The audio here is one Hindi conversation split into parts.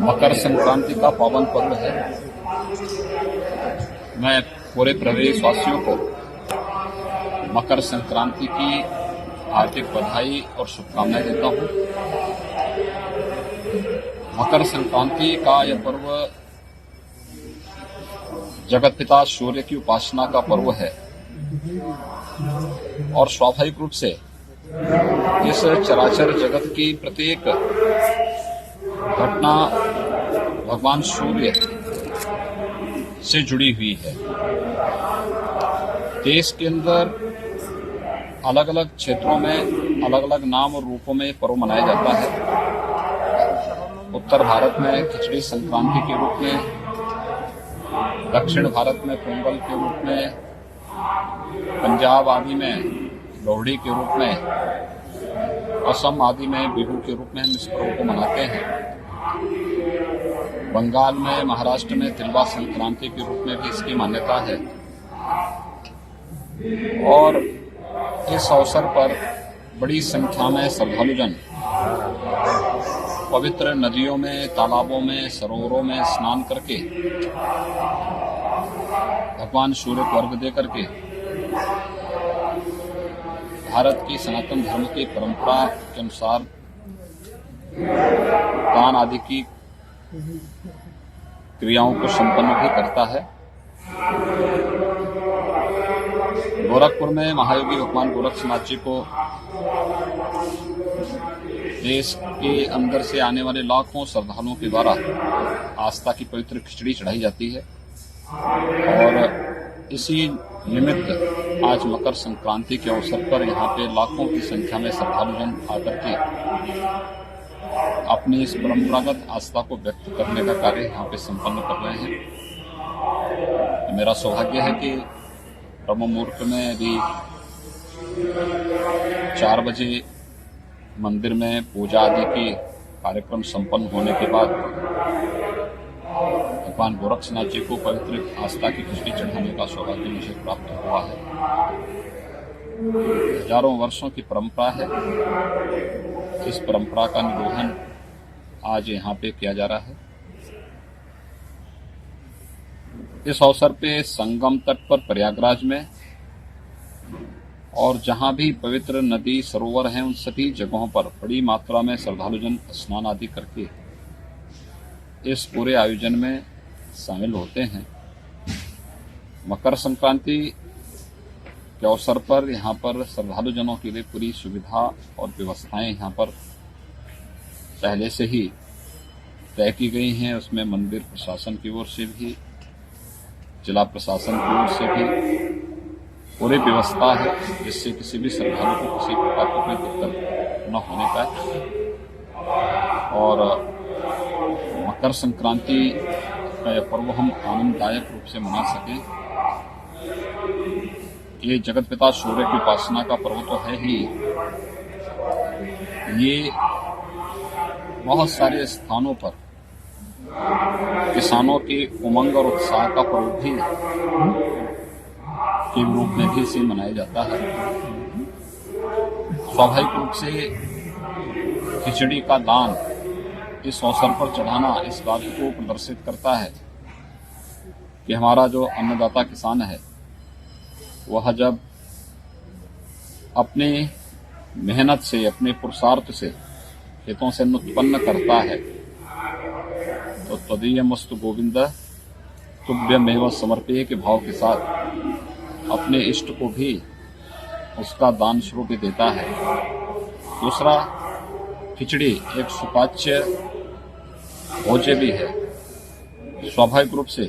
मकर संक्रांति का पावन पर्व है। मैं पूरे प्रदेशवासियों को मकर संक्रांति की हार्दिक बधाई और शुभकामनाएं देता हूं। मकर संक्रांति का यह पर्व जगतपिता सूर्य की उपासना का पर्व है और स्वाभाविक रूप से इस चराचर जगत की प्रत्येक घटना भगवान सूर्य से जुड़ी हुई है। देश के अंदर अलग अलग क्षेत्रों में अलग अलग नाम और रूपों में पर्व मनाया जाता है। उत्तर भारत में खिचड़ी संक्रांति के रूप में, दक्षिण भारत में पोंगल के रूप में, पंजाब आदि में लोहड़ी के रूप में, असम आदि में बिहू के रूप में हम इस पर्व को मनाते हैं। बंगाल में, महाराष्ट्र में तिलवा संक्रांति के रूप में भी इसकी मान्यता है। और इस अवसर पर बड़ी संख्या में श्रद्धालुजन पवित्र नदियों में, तालाबों में, सरोवरों में स्नान करके भगवान सूर्य को अर्घ्य दे करके भारत की सनातन धर्म की परंपरा के अनुसार दान आदि की क्रियाओं को संपन्न भी करता है। गोरखपुर में महायोगी भगवान गोरक्षनाथ जी को देश के अंदर से आने वाले लाखों श्रद्धालुओं के द्वारा आस्था की पवित्र खिचड़ी चढ़ाई जाती है। और इसी निमित्त आज मकर संक्रांति के अवसर पर यहाँ पे लाखों की संख्या में श्रद्धालुजन आकर के अपनी इस परंपरागत आस्था को व्यक्त करने का कार्य यहाँ पे संपन्न कर रहे हैं। मेरा सौभाग्य है कि ब्रह्म मुहूर्त में अभी 4 बजे मंदिर में पूजा आदि के कार्यक्रम संपन्न होने के बाद भगवान गोरक्षनाथ जी को पवित्र आस्था की खिचड़ी चढ़ाने का सौभाग्य मुझे प्राप्त हुआ है। हजारों वर्षों की परंपरा है। इस परंपरा का निर्वहन आज यहाँ पे किया जा रहा है। इस अवसर पे संगम तट पर प्रयागराज में और जहां भी पवित्र नदी सरोवर हैं उन सभी जगहों पर बड़ी मात्रा में श्रद्धालुजन स्नान आदि करके इस पूरे आयोजन में शामिल होते हैं। मकर संक्रांति के अवसर पर यहाँ पर श्रद्धालुजनों के लिए पूरी सुविधा और व्यवस्थाएं यहाँ पर पहले से ही तय की गई हैं। उसमें मंदिर प्रशासन की ओर से भी, जिला प्रशासन की ओर से भी पूरी व्यवस्था है जिससे किसी भी श्रद्धालु को किसी प्रकार की कोई दिक्कत न होने पाए। और मकर संक्रांति का यह पर्व हम आनंददायक रूप से मना सकें। ये जगतपिता सूर्य की उपासना का पर्व तो है ही, ये बहुत सारे स्थानों पर किसानों के उमंग और उत्साह का पर्व भी के रूप में भी इसे मनाया जाता है। स्वाभाविक रूप से खिचड़ी का दान इस अवसर पर चढ़ाना इस बात को प्रदर्शित करता है कि हमारा जो अन्नदाता किसान है वह जब अपने मेहनत से, अपने पुरुषार्थ से खेतों से अन्न उत्पन्न करता है तो तदीयमस्तु गोविंद तुभ्यमेव समर्पये के भाव के साथ अपने इष्ट को भी उसका दान स्वरूप देता है। दूसरा, खिचड़ी एक सुपाच्य भोज्य भी है। स्वाभाविक रूप से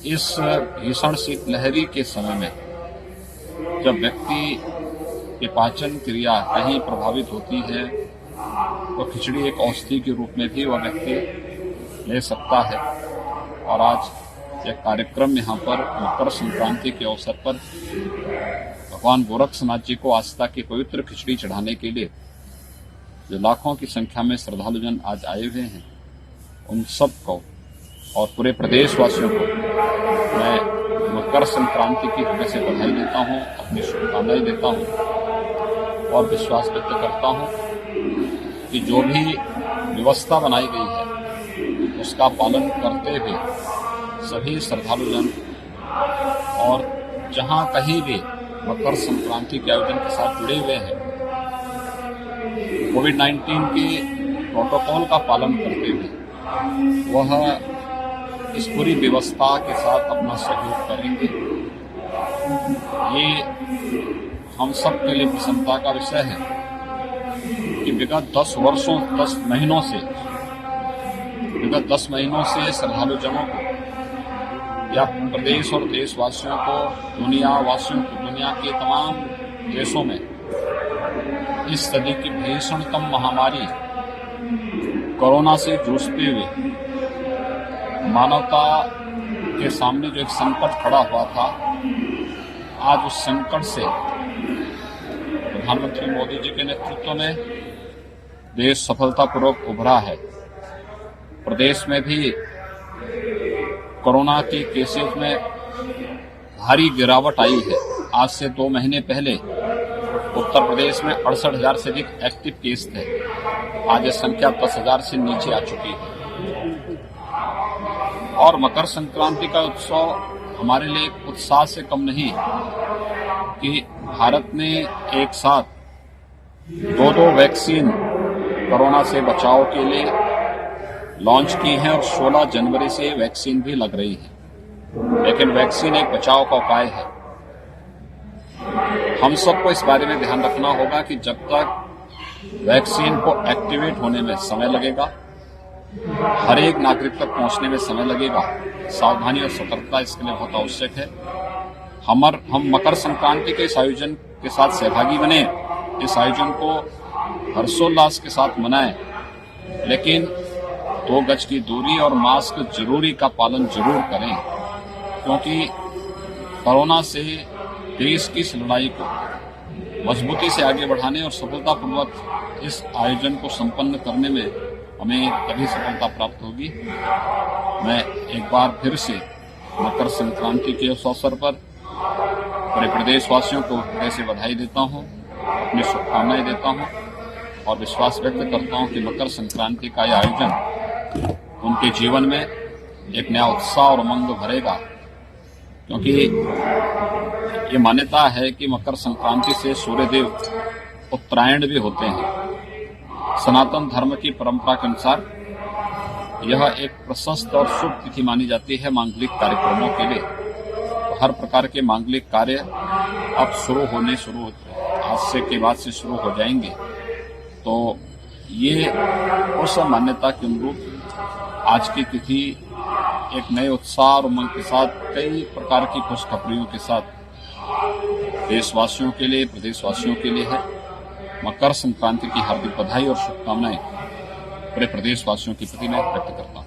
इस भीषण शीतलहरी के समय में जब व्यक्ति की पाचन क्रिया कहीं प्रभावित होती है तो खिचड़ी एक औषधि के रूप में भी वह व्यक्ति ले सकता है। और आज यह कार्यक्रम यहाँ पर मकर संक्रांति के अवसर पर भगवान गोरक्षनाथ जी को आस्था की पवित्र खिचड़ी चढ़ाने के लिए जो लाखों की संख्या में श्रद्धालुजन आज आए हुए हैं, उन सब को और पूरे प्रदेशवासियों को मैं मकर संक्रांति की हृदय से बधाई देता हूँ, अपनी शुभकामनाएं देता हूँ और विश्वास व्यक्त करता हूँ कि जो भी व्यवस्था बनाई गई है उसका पालन करते हुए सभी श्रद्धालुजन और जहां कहीं भी मकर संक्रांति के आयोजन के साथ जुड़े हुए हैं कोविड-19 के प्रोटोकॉल का पालन करते हुए वह इस पूरी व्यवस्था के साथ अपना सहयोग करेंगे। ये हम सब के लिए प्रसन्नता का विषय है कि विगत 10 महीनों से श्रद्धालुजनों को या प्रदेश और देशवासियों को दुनिया के तमाम देशों में इस सदी की भीषणतम महामारी कोरोना से जूझते हुए मानवता के सामने जो एक संकट खड़ा हुआ था, आज उस संकट से प्रधानमंत्री मोदी जी के नेतृत्व में देश सफलतापूर्वक उभरा है। प्रदेश में भी कोरोना के केसेस में भारी गिरावट आई है। आज से 2 महीने पहले उत्तर प्रदेश में 68,000 से अधिक एक्टिव केस थे। आज यह संख्या 10,000 से नीचे आ चुकी है। और मकर संक्रांति का उत्सव हमारे लिए उत्साह से कम नहीं कि भारत ने एक साथ 2 वैक्सीन कोरोना से बचाव के लिए लॉन्च की है और 16 जनवरी से वैक्सीन भी लग रही है। लेकिन वैक्सीन एक बचाव का उपाय है। हम सबको इस बारे में ध्यान रखना होगा कि जब तक वैक्सीन को एक्टिवेट होने में समय लगेगा, हर एक नागरिक तक पहुंचने में समय लगेगा, सावधानी और सतर्कता इसके लिए बहुत आवश्यक है। हम मकर संक्रांति के इस आयोजन के साथ सहभागी बने, इस आयोजन को हर्षोल्लास के साथ मनाएं, लेकिन 2 गज की दूरी और मास्क जरूरी का पालन जरूर करें, क्योंकि कोरोना से देश की इस लड़ाई को मजबूती से आगे बढ़ाने और सफलतापूर्वक इस आयोजन को संपन्न करने में हमें तभी सफलता प्राप्त होगी। मैं एक बार फिर से मकर संक्रांति के उस अवसर पर पूरे प्रदेशवासियों को हृदय से बधाई देता हूं, अपनी शुभकामनाएं देता हूं और विश्वास व्यक्त करता हूं कि मकर संक्रांति का यह आयोजन उनके जीवन में एक नया उत्साह और उमंग भरेगा, क्योंकि ये मान्यता है कि मकर संक्रांति से सूर्यदेव उत्तरायण भी होते हैं। सनातन धर्म की परंपरा के अनुसार यह एक प्रशस्त और शुभ तिथि मानी जाती है मांगलिक कार्यक्रमों के लिए। तो हर प्रकार के मांगलिक कार्य अब आज से के बाद से शुरू हो जाएंगे। तो ये उस मान्यता के अनुरूप आज की तिथि एक नए उत्साह और उमंग के साथ कई प्रकार की खुशखबरियों के साथ देशवासियों के लिए, प्रदेशवासियों के लिए है। मकर संक्रांति की हार्दिक बधाई और शुभकामनाएं पूरे प्रदेशवासियों के प्रति मैं व्यक्त करता हूं।